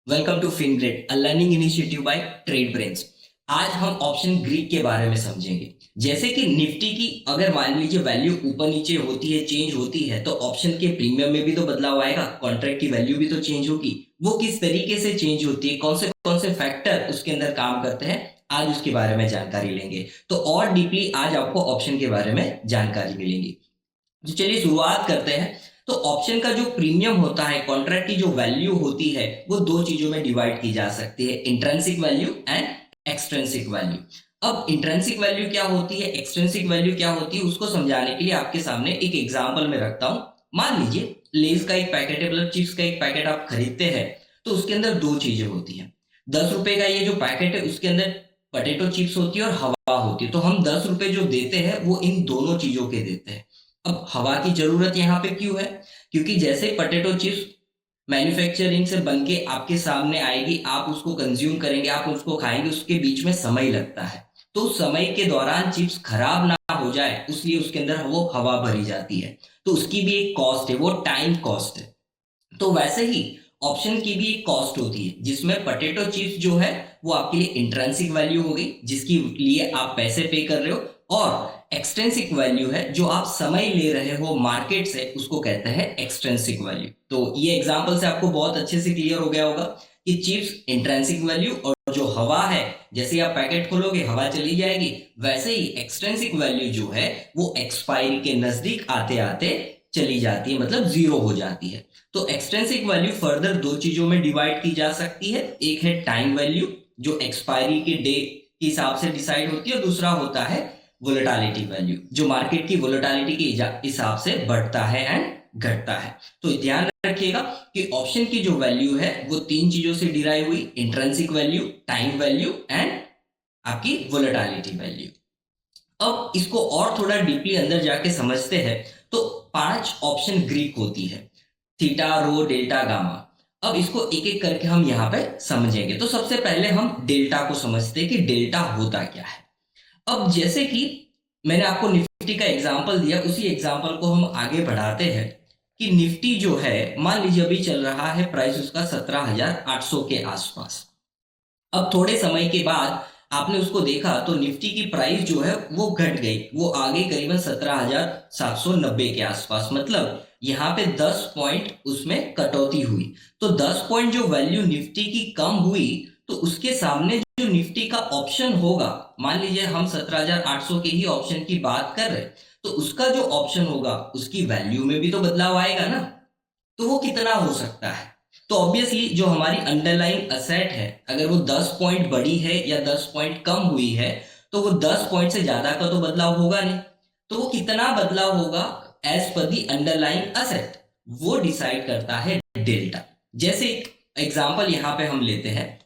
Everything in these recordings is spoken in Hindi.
Welcome to Fingrad, a learning initiative by Trade Brains. आज हम ऑप्शन ग्रीक के बारे में समझेंगे। जैसे कि निफ्टी की अगर मान लीजिए वैल्यू ऊपर नीचे होती है, चेंज होती है, तो ऑप्शन के प्रीमियम में भी तो बदलाव आएगा, कॉन्ट्रैक्ट की वैल्यू भी तो चेंज होगी। वो किस तरीके से चेंज होती है, कौन से फैक्टर उसके अंदर काम करते हैं, आज उसके बारे में जानकारी लेंगे। तो और डीपली आज आपको ऑप्शन के बारे में जानकारी मिलेगी। तो चलिए शुरुआत करते हैं। तो ऑप्शन का जो प्रीमियम होता है, कॉन्ट्रैक्ट की जो वैल्यू होती है, वो दो चीजों में डिवाइड की जा सकती है, intrinsic value and extrinsic value. अब इंट्रिंसिक वैल्यू क्या होती है, एक्सट्रिंसिक वैल्यू क्या होती है, उसको समझाने के लिए आपके सामने एक एग्जांपल में रखता हूं। मान लीजिए लेज का एक पैकेट है, मतलब चिप्स का एक पैकेट आप खरीदते हैं, तो उसके अंदर दो चीजें होती हैं। 10 रुपए का ये जो पैकेट है, उसके अंदर पोटैटो चिप्स होती है और हवा होती है। तो हम 10 रुपए जो देते हैं वो इन दोनों चीजों के देते हैं। अब हवा की जरूरत यहाँ पे क्यों है? क्योंकि जैसे पोटैटो चिप्स मैन्युफैक्चरिंग से बन के आपके सामने आएगी, आप उसको कंज्यूम करेंगे, आप उसको खाएंगे, उसके बीच में समय लगता है। तो उस समय के दौरान चिप्स खराब ना हो जाए, इसलिए उसके अंदर वो हवा भरी जाती है। तो उसकी भी एक कॉस्ट है, वो टाइम कॉस्ट है। तो वैसे ही ऑप्शन की भी एक कॉस्ट होती है, जिसमें पोटैटो चिप्स जो है वो आपके लिए इंट्रिंसिक वैल्यू हो गई, जिसके लिए आप पैसे पे कर रहे हो, और एक्सट्रिंसिक वैल्यू है जो आप समय ले रहे हो मार्केट से, उसको कहते हैं एक्सट्रिंसिक वैल्यू। तो ये एग्जांपल से आपको बहुत अच्छे से क्लियर हो गया होगा कि चिप्स इंट्रिंसिक वैल्यू, और जो हवा है, जैसे आप पैकेट खोलोगे हवा चली जाएगी, वैसे ही एक्सट्रिंसिक वैल्यू जो है वो एक्सपायरी के नजदीक आते आते चली जाती है, मतलब जीरो हो जाती है। तो एक्सट्रिंसिक वैल्यू फर्दर दो चीजों में डिवाइड की जा सकती है। एक है टाइम वैल्यू, जो एक्सपायरी के डे के हिसाब से डिसाइड होती है, और दूसरा होता है वोलेटिलिटी वैल्यू, जो मार्केट की वोलेटिलिटी के हिसाब से बढ़ता है एंड घटता है। तो ध्यान रखिएगा कि ऑप्शन की जो वैल्यू है वो तीन चीजों से डिराइव हुई, intrinsic value, time value and आपकी वोलेटिलिटी वैल्यू। अब इसको और थोड़ा डीपली अंदर जाके समझते हैं। तो 5 ऑप्शन ग्रीक होती है, थीटा, रो, डेल्टा, गामा। अब इसको एक एक करके हम यहाँ पे समझेंगे। तो सबसे पहले हम डेल्टा को समझते हैं कि डेल्टा होता क्या है। अब जैसे कि मैंने आपको निफ्टी का एग्जांपल दिया, उसी एग्जांपल को हम आगे बढ़ाते हैं कि निफ्टी जो है, मान लीजिए अभी चल रहा है प्राइस उसका 17,800 के आसपास। अब थोड़े समय के बाद आपने उसको देखा तो निफ्टी की प्राइस जो है वो घट गई, वो आ गई करीबन 17,790 के आसपास। मतलब यहाँ पे 10 पॉइंट उसमें कटौती हुई। तो 10 पॉइंट जो वैल्यू निफ्टी की कम हुई, तो उसके सामने जो निफ्टी का ऑप्शन होगा, मान लीजिए हम 17,800 के ही ऑप्शन की बात कर रहे हैं, तो उसका जो ऑप्शन होगा उसकी वैल्यू में भी तो बदलाव आएगा ना। तो वो कितना हो सकता है? तो ऑब्वियसली जो हमारी अंडरलाइंग असेट है, अगर वो 10 पॉइंट बढ़ी है या 10 पॉइंट कम हुई है, तो वो 10 पॉइंट से ज्यादा का तो बदलाव होगा नहीं। तो वो कितना बदलाव होगा as per the underlying asset, वो डिसाइड करता है डेल्टा। जैसे एक एग्जांपल यहां पे हम लेते हैं,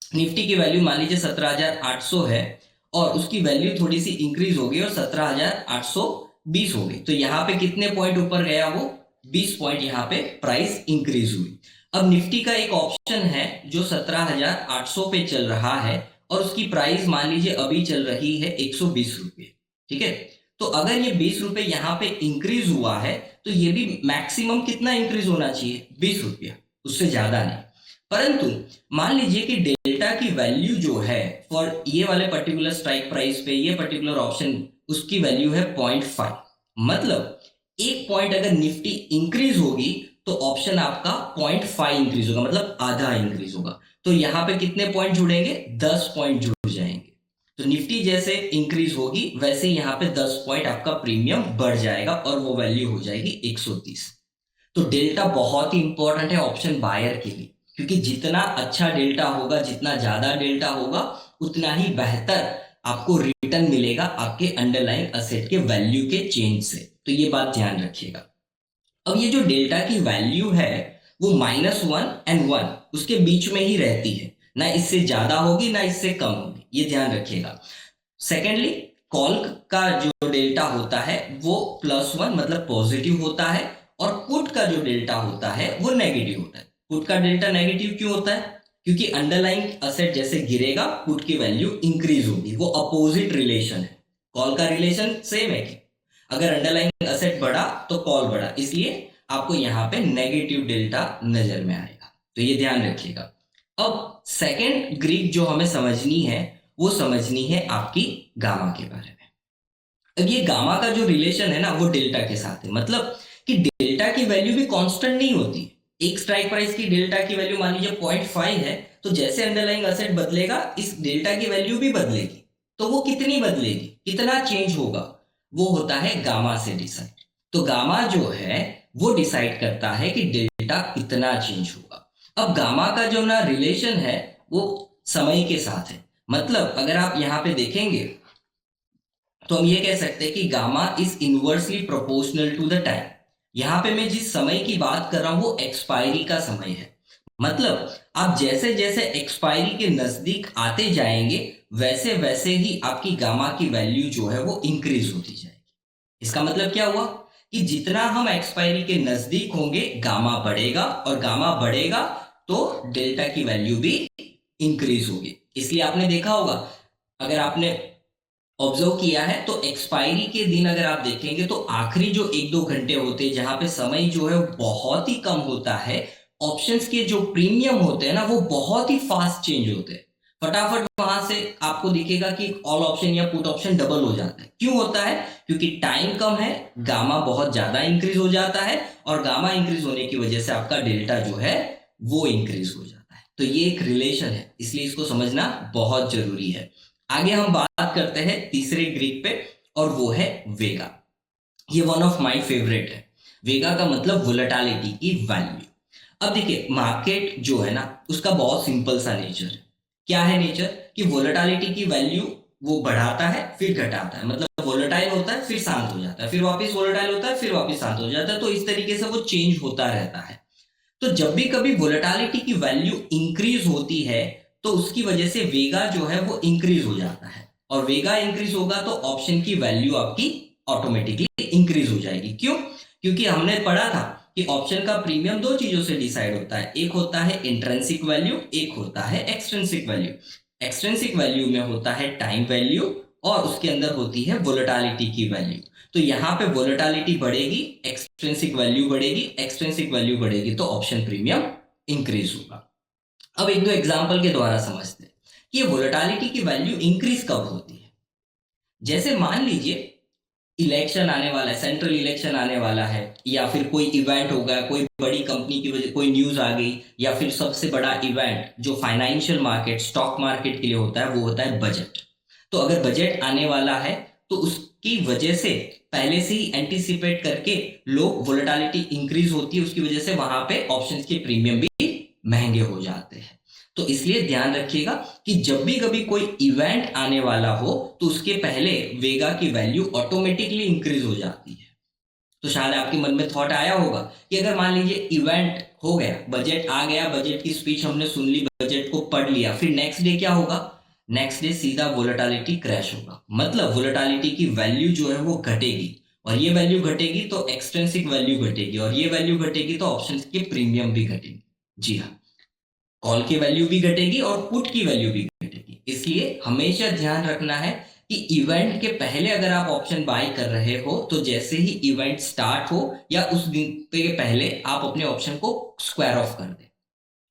निफ्टी की वैल्यू मान लीजिए 17,800 है, और उसकी वैल्यू थोड़ी सी इंक्रीज हो गई और 17,820 हो गई। तो यहाँ पे कितने पॉइंट ऊपर गया वो? 20 पॉइंट यहाँ पे प्राइस इंक्रीज हुई। अब निफ्टी का एक ऑप्शन है जो 17,800 पे चल रहा है, और उसकी प्राइस मान लीजिए अभी चल रही है 120 रुपये। ठीक है, तो अगर ये 20 रुपये यहाँ पे इंक्रीज हुआ है, तो ये भी मैक्सिमम कितना इंक्रीज होना चाहिए? 20 रुपया, उससे ज्यादा नहीं। परंतु मान लीजिए कि डेल्टा की वैल्यू जो है फॉर ये वाले पर्टिकुलर स्ट्राइक प्राइस पे, ये पर्टिकुलर ऑप्शन, उसकी वैल्यू है 0.5। मतलब एक पॉइंट अगर निफ्टी इंक्रीज होगी, तो ऑप्शन आपका 0.5 इंक्रीज होगा, मतलब आधा इंक्रीज होगा। तो यहाँ पे कितने पॉइंट जुड़ेंगे? 10 पॉइंट जुड़ जाएंगे। तो निफ्टी जैसे इंक्रीज होगी, वैसे यहाँ पे 10 पॉइंट आपका प्रीमियम बढ़ जाएगा, और वो वैल्यू हो जाएगी 130। तो डेल्टा बहुत ही इंपॉर्टेंट है ऑप्शन बायर के लिए, क्योंकि जितना अच्छा डेल्टा होगा, जितना ज्यादा डेल्टा होगा, उतना ही बेहतर आपको रिटर्न मिलेगा आपके अंडरलाइंग असेट के वैल्यू के चेंज से। तो ये बात ध्यान रखिएगा। अब ये जो डेल्टा की वैल्यू है, वो -1 एंड 1 उसके बीच में ही रहती है, ना इससे ज्यादा होगी ना इससे कम होगी, ये ध्यान रखिएगा। सेकेंडली, कॉल का जो डेल्टा होता है वो +1 मतलब पॉजिटिव होता है, और पुट का जो डेल्टा होता है वो नेगेटिव होता है। पुट का डेल्टा नेगेटिव क्यों होता है? क्योंकि अंडरलाइंग असेट जैसे गिरेगा, पुट की वैल्यू इंक्रीज होगी, वो अपोजिट रिलेशन है। कॉल का रिलेशन सेम है कि अगर अंडरलाइंग असेट बढ़ा तो कॉल बढ़ा, इसलिए आपको यहाँ पे नेगेटिव डेल्टा नजर में आएगा। तो ये ध्यान रखिएगा। अब सेकंड ग्रीक जो हमें समझनी है वो समझनी है आपकी गामा के बारे में। अब ये गामा का जो रिलेशन है ना वो डेल्टा के साथ है, मतलब कि डेल्टा की वैल्यू भी कांस्टेंट नहीं होती। एक स्ट्राइक प्राइस की डेल्टा की वैल्यू मान लीजिए 0.5 है, तो जैसे अंडरलाइंग असेट बदलेगा इस डेल्टा की वैल्यू भी बदलेगी। तो वो कितनी बदलेगी, कितना चेंज होगा, वो होता है गामा से डिसाइड। तो गामा जो है वो डिसाइड करता है कि डेल्टा कितना चेंज होगा। अब गामा का जो ना रिलेशन है वो समय के साथ है, मतलब अगर आप यहाँ पे देखेंगे तो हम ये कह सकते हैं कि gamma is inversely proportional to the time. यहाँ पे मैं जिस समय की बात कर रहा हूं वो एक्सपायरी का समय है, मतलब आप जैसे जैसे एक्सपायरी के नजदीक आते जाएंगे वैसे वैसे ही आपकी गामा की वैल्यू जो है वो इंक्रीज होती जाएगी। इसका मतलब क्या हुआ कि जितना हम एक्सपायरी के नजदीक होंगे गामा बढ़ेगा, और गामा बढ़ेगा तो डेल्टा की वैल्यू भी इंक्रीज होगी। इसलिए आपने देखा होगा, अगर आपने ऑब्जर्व किया है तो एक्सपायरी के दिन अगर आप देखेंगे तो आखिरी जो 1-2 घंटे होते हैं जहां पे समय जो है बहुत ही कम होता है, ऑप्शंस के जो प्रीमियम होते हैं ना वो बहुत ही फास्ट चेंज होते हैं। फटाफट वहां से आपको दिखेगा कि ऑल ऑप्शन या पुट ऑप्शन डबल हो जाता है। क्यों होता है? क्योंकि टाइम कम है, गामा बहुत ज्यादा इंक्रीज हो जाता है, और गामा इंक्रीज होने की वजह से आपका डेल्टा जो है वो इंक्रीज हो जाता है। तो ये एक रिलेशन है, इसलिए इसको समझना बहुत जरूरी है। आगे हम बात करते हैं तीसरे ग्रीक पे, और वो है वेगा। ये वन ऑफ माय फेवरेट है। वेगा का मतलब वोलेटिलिटी की वैल्यू। अब देखिए मार्केट जो है ना उसका बहुत सिंपल सा नेचर है। क्या है नेचर? कि वोलेटिलिटी की वैल्यू वो बढ़ाता है फिर घटाता है, मतलब वोलेटाइल होता है फिर शांत हो जाता है, फिर वापस वोलेटाइल होता है फिर वापस शांत हो जाता है, तो इस तरीके से वो चेंज होता रहता है। तो जब भी कभी वोलेटिलिटी की वैल्यू इंक्रीज होती है तो उसकी वजह से वेगा जो है वो इंक्रीज हो जाता है, और वेगा इंक्रीज होगा तो ऑप्शन की वैल्यू आपकी ऑटोमेटिकली इंक्रीज हो जाएगी। क्यों? क्योंकि हमने पढ़ा था कि ऑप्शन का प्रीमियम दो चीजों से डिसाइड होता है, एक होता है इंट्रिंसिक वैल्यू, एक होता है एक्सट्रिंसिक वैल्यू। एक्सट्रिंसिक वैल्यू में होता है टाइम वैल्यू, और उसके अंदर होती है वोलेटिलिटी की वैल्यू। तो यहाँ पे वोलेटिलिटी बढ़ेगी, एक्सट्रिंसिक वैल्यू बढ़ेगी, एक्सट्रिंसिक वैल्यू बढ़ेगी तो ऑप्शन प्रीमियम इंक्रीज होगा। अब एक दो एग्जांपल के द्वारा समझते हैं कि ये वोलेटिलिटी की वैल्यू इंक्रीज कब होती है। जैसे मान लीजिए इलेक्शन आने वाला है, सेंट्रल इलेक्शन आने वाला है, या फिर कोई इवेंट होगा, कोई बड़ी कंपनी की वजह कोई न्यूज आ गई, या फिर सबसे बड़ा इवेंट जो फाइनेंशियल मार्केट स्टॉक मार्केट के लिए होता है वो होता है बजट। तो अगर बजट आने वाला है तो उसकी वजह से पहले से ही एंटीसिपेट करके लोग वोलेटिलिटी इंक्रीज होती है, उसकी वजह से वहां पे ऑप्शंस के प्रीमियम भी महंगे हो जाते हैं। तो इसलिए ध्यान रखिएगा कि जब भी कभी कोई इवेंट आने वाला हो तो उसके पहले वेगा की वैल्यू ऑटोमेटिकली इंक्रीज हो जाती है। तो शायद आपके मन में थॉट आया होगा कि अगर मान लीजिए इवेंट हो गया, बजट आ गया, बजट की स्पीच हमने सुन ली, बजट को पढ़ लिया, फिर नेक्स्ट डे क्या होगा? नेक्स्ट डे सीधा वोलेटिलिटी क्रैश होगा, मतलब वोलेटिलिटी की वैल्यू जो है वो घटेगी, और ये वैल्यू घटेगी तो एक्सट्रिंसिक वैल्यू घटेगी, और ये वैल्यू घटेगी तो ऑप्शंस के प्रीमियम भी घटेंगे। जी हाँ, कॉल की वैल्यू भी घटेगी और पुट की वैल्यू भी घटेगी। इसलिए हमेशा ध्यान रखना है कि इवेंट के पहले अगर आप ऑप्शन बाय कर रहे हो तो जैसे ही इवेंट स्टार्ट हो या उस दिन पे पहले आप अपने ऑप्शन को स्क्वायर ऑफ कर दें,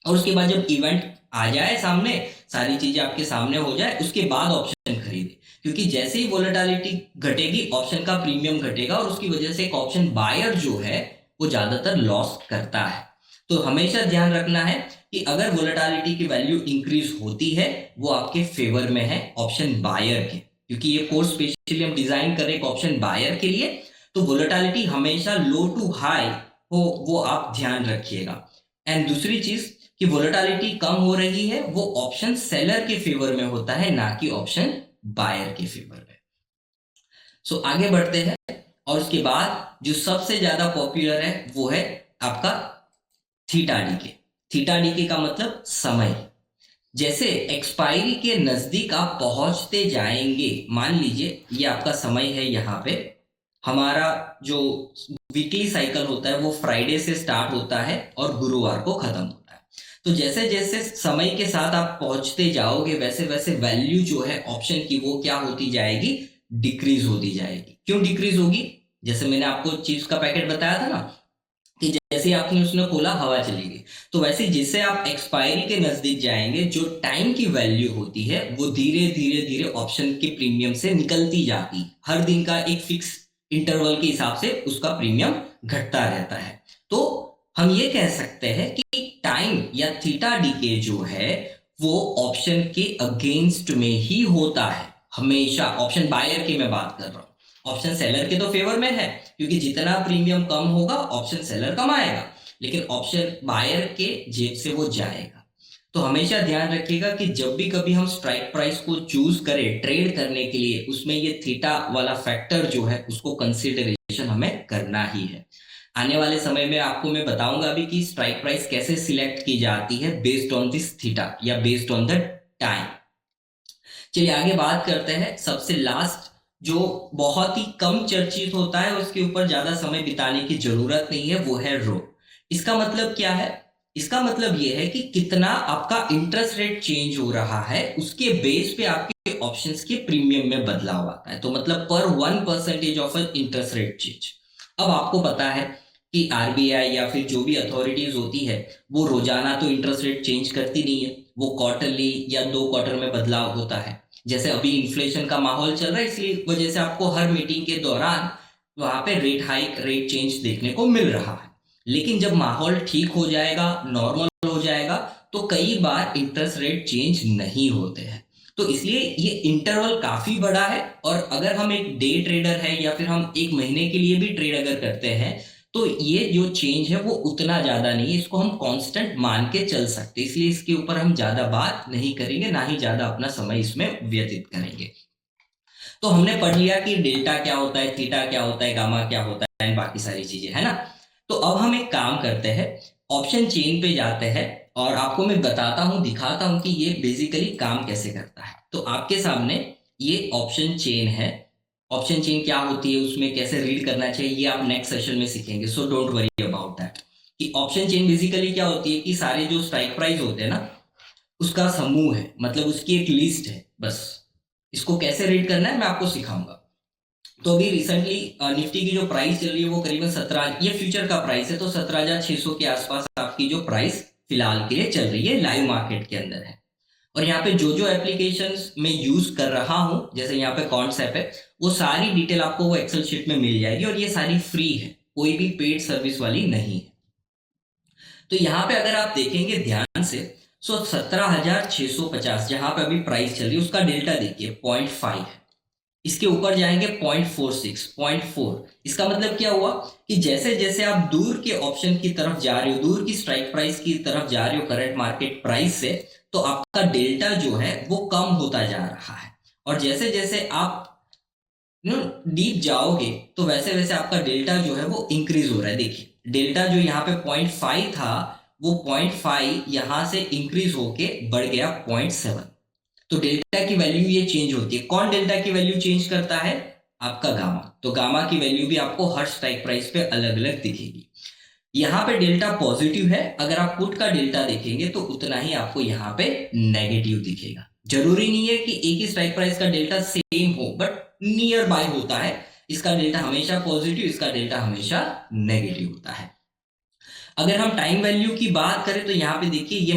और उसके बाद जब इवेंट आ जाए सामने, सारी चीजें आपके सामने हो जाए, उसके बाद ऑप्शन खरीदे। क्योंकि जैसे ही वोलेटिलिटी घटेगी ऑप्शन का प्रीमियम घटेगा, और उसकी वजह से एक ऑप्शन बायर जो है वो ज्यादातर लॉस करता है। तो हमेशा ध्यान रखना है कि अगर वोलेटिलिटी की वैल्यू इंक्रीज होती है वो आपके फेवर में है ऑप्शन बायर के, क्योंकि ये कोर्स स्पेशली हम डिजाइन कर रहे हैं एक ऑप्शन बायर के लिए। तो वोलेटिलिटी हमेशा लो टू हाई हो वो आप ध्यान रखिएगा। एंड दूसरी चीज कि वोलेटिलिटी कम हो रही है वो ऑप्शन सेलर के फेवर में होता है, ना कि ऑप्शन बायर के फेवर में। सो आगे बढ़ते हैं, और उसके बाद जो सबसे ज्यादा पॉपुलर है वो है आपका थीटा डीके। थीटा डीके का मतलब समय। जैसे एक्सपायरी के नजदीक आप पहुंचते जाएंगे, मान लीजिए ये आपका समय है, यहाँ पे हमारा जो वीकली साइकिल होता है वो फ्राइडे से स्टार्ट होता है और गुरुवार को खत्म होता है। तो जैसे जैसे समय के साथ आप पहुंचते जाओगे वैसे वैसे वैल्यू जो है ऑप्शन की वो क्या होती जाएगी? डिक्रीज होती जाएगी। क्यों डिक्रीज होगी? जैसे मैंने आपको चिप्स का पैकेट बताया था ना, कि जैसे जैसे ही आपने उसने खोला हवा चली गई। तो वैसे जिससे आप एक्सपायरी के नजदीक जाएंगे, जो टाइम की वैल्यू होती है वो धीरे धीरे धीरे ऑप्शन के प्रीमियम से निकलती जाती, हर दिन का एक फिक्स इंटरवल के हिसाब से उसका प्रीमियम घटता रहता है। तो हम ये कह सकते हैं कि टाइम या थीटा डीके जो है वो ऑप्शन के अगेंस्ट में ही होता है हमेशा। ऑप्शन बायर की मैं बात कर रहा हूं, ऑप्शन सेलर के तो फेवर में है, क्योंकि जितना प्रीमियम कम होगा ऑप्शन सेलर कमाएगा, लेकिन ऑप्शन बायर के जेब से वो जाएगा। तो हमेशा ध्यान रखिएगा कि जब भी कभी हम स्ट्राइक प्राइस को चूज करें ट्रेड करने के लिए, उसमें ये थीटा वाला फैक्टर जो है उसको कंसिडरेशन हमें करना ही है। आने वाले समय में आपको मैं बताऊंगा अभी कि स्ट्राइक प्राइस कैसे सिलेक्ट की जाती है बेस्ड ऑन दिस थीटा या बेस्ड ऑन द टाइम। चलिए आगे बात करते हैं। सबसे लास्ट जो बहुत ही कम चर्चित होता है, उसके ऊपर ज्यादा समय बिताने की जरूरत नहीं है, वो है रो। इसका मतलब क्या है? इसका मतलब यह है कि कितना आपका इंटरेस्ट रेट चेंज हो रहा है, उसके बेस पे आपके ऑप्शंस के प्रीमियम में बदलाव आता है। तो मतलब पर 1% ऑफ इंटरेस्ट रेट चेंज। अब आपको पता है कि आरबीआई या फिर जो भी अथॉरिटीज होती है वो रोजाना तो इंटरेस्ट रेट चेंज करती नहीं है, वो क्वार्टरली या 2 क्वार्टर में बदलाव होता है। जैसे अभी इन्फ्लेशन का माहौल चल रहा है, इसलिए वजह से आपको हर मीटिंग के दौरान वहां पे रेट हाइक, रेट चेंज देखने को मिल रहा है। लेकिन जब माहौल ठीक हो जाएगा, नॉर्मल हो जाएगा, तो कई बार इंटरेस्ट रेट चेंज नहीं होते हैं। तो इसलिए ये इंटरवल काफी बड़ा है, और अगर हम एक डे ट्रेडर है या फिर हम एक महीने के लिए भी ट्रेड अगर करते हैं तो ये जो चेंज है वो उतना ज्यादा नहीं है, इसको हम कांस्टेंट मान के चल सकते, इसलिए इसके ऊपर हम ज्यादा बात नहीं करेंगे, ना ही ज्यादा अपना समय इसमें व्यतीत करेंगे। तो हमने पढ़ लिया कि डेल्टा क्या होता है, थीटा क्या होता है, गामा क्या होता है, बाकी सारी चीजें, है ना। तो अब हम एक काम करते हैं, ऑप्शन चेन पे जाते हैं और आपको मैं बताता हूं, दिखाता हूं कि ये बेसिकली काम कैसे करता है। तो आपके सामने ये ऑप्शन चेन है। ऑप्शन चेन क्या होती है, उसमें कैसे रीड करना चाहिए, ये आप नेक्स्ट सेशन में सीखेंगे, so don't worry about that. कि ऑप्शन चेन बेसिकली क्या होती है कि सारे जो स्ट्राइक प्राइस होते हैं ना, उसका समूह है, मतलब उसकी एक लिस्ट है बस। इसको कैसे रीड करना है मैं आपको सिखाऊंगा। तो अभी रिसेंटली निफ्टी की जो प्राइस चल रही है वो करीबन 17, ये फ्यूचर का प्राइस है, तो 17,600 के आसपास आपकी जो प्राइस फिलहाल के लिए चल रही है, लाइव मार्केट के अंदर है। और यहाँ पे जो जो एप्लीकेशंस में यूज कर रहा हूं, जैसे यहाँ पे कॉन्सेप्ट है, वो सारी डिटेल आपको वो एक्सेल शीट में मिल जाएगी, और ये सारी फ्री है, कोई भी पेड सर्विस वाली नहीं है। तो यहाँ पे अगर आप देखेंगे ध्यान से, सो 17,650 जहां पे अभी प्राइस चल रही है, उसका डेल्टा देखिए 0.5 है। इसके ऊपर जाएंगे 0.46, 0.4। इसका मतलब क्या हुआ कि जैसे जैसे आप दूर के ऑप्शन की तरफ जा रहे हो, दूर की स्ट्राइक प्राइस की तरफ जा रहे हो करंट मार्केट प्राइस से, तो आपका डेल्टा जो है वो कम होता जा रहा है। और जैसे जैसे आप डीप जाओगे तो वैसे वैसे आपका डेल्टा जो है वो इंक्रीज हो रहा है। देखिए डेल्टा जो यहाँ पे 0.5 था, वो 0.5 यहां से इंक्रीज होके बढ़ गया 0.7। तो डेल्टा की वैल्यू ये चेंज होती है। कौन डेल्टा की वैल्यू चेंज करता है? आपका गामा। तो गामा की वैल्यू भी आपको हर स्ट्राइक प्राइस पे अलग अलग दिखेगी। यहाँ पे डेल्टा पॉजिटिव है, अगर आप पुट का डेल्टा देखेंगे तो उतना ही आपको यहाँ पे नेगेटिव दिखेगा। जरूरी नहीं है कि एक ही स्ट्राइक प्राइस का डेल्टा सेम हो, बट नियर बाय होता है। इसका डेल्टा हमेशा पॉजिटिव, इसका डेल्टा हमेशा नेगेटिव होता है। अगर हम टाइम वैल्यू की बात करें तो यहाँ पे देखिए ये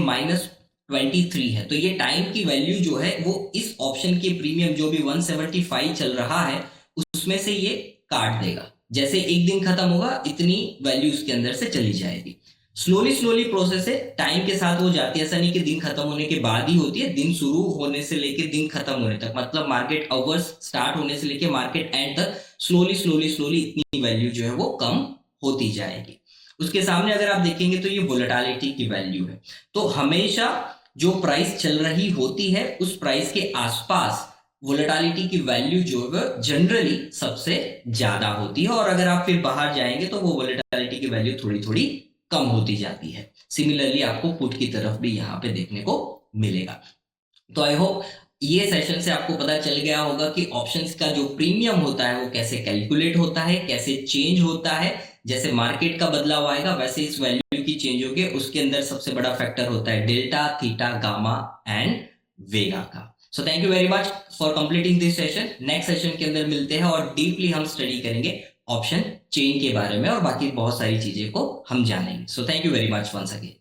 -23 है, तो ये टाइम की वैल्यू जो है वो इस ऑप्शन के प्रीमियम जो भी 175 चल रहा है उसमें से ये काट देगा। जैसे एक दिन खत्म होगा इतनी वैल्यू उसके अंदर से चली जाएगी। स्लोली स्लोली प्रोसेस है, टाइम के साथ वो जाती है, ऐसा नहीं कि दिन खत्म होने के बाद ही होती है। दिन शुरू होने से लेके दिन खत्म होने तक, मतलब मार्केट आवर्स स्टार्ट होने से लेके मार्केट एंड तक स्लोली स्लोली स्लोली इतनी वैल्यू जो है वो कम होती जाएगी। उसके सामने अगर आप देखेंगे तो ये वोलेटिलिटी की वैल्यू है। तो हमेशा जो प्राइस चल रही होती है उस प्राइस के आसपास वोलेटिलिटी की वैल्यू जो है जनरली सबसे ज्यादा होती है, और अगर आप फिर बाहर जाएंगे तो वो वोलेटिलिटी की वैल्यू थोड़ी थोड़ी कम होती जाती है। सिमिलरली आपको पुट की तरफ भी यहाँ पे देखने को मिलेगा। तो आई होप ये सेशन से आपको पता चल गया होगा कि ऑप्शंस का जो प्रीमियम होता है वो कैसे कैलकुलेट होता है, कैसे चेंज होता है। जैसे मार्केट का बदलाव आएगा वैसे इस वैल्यू की चेंज होगी। उसके अंदर सबसे बड़ा फैक्टर होता है डेल्टा, थीटा, गामा एंड वेगा का। सो thank you very much for completing this session. Next session के अंदर मिलते हैं और डीपली हम स्टडी करेंगे ऑप्शन चेन के बारे में और बाकी बहुत सारी चीजें को हम जानेंगे। So thank you very much once again.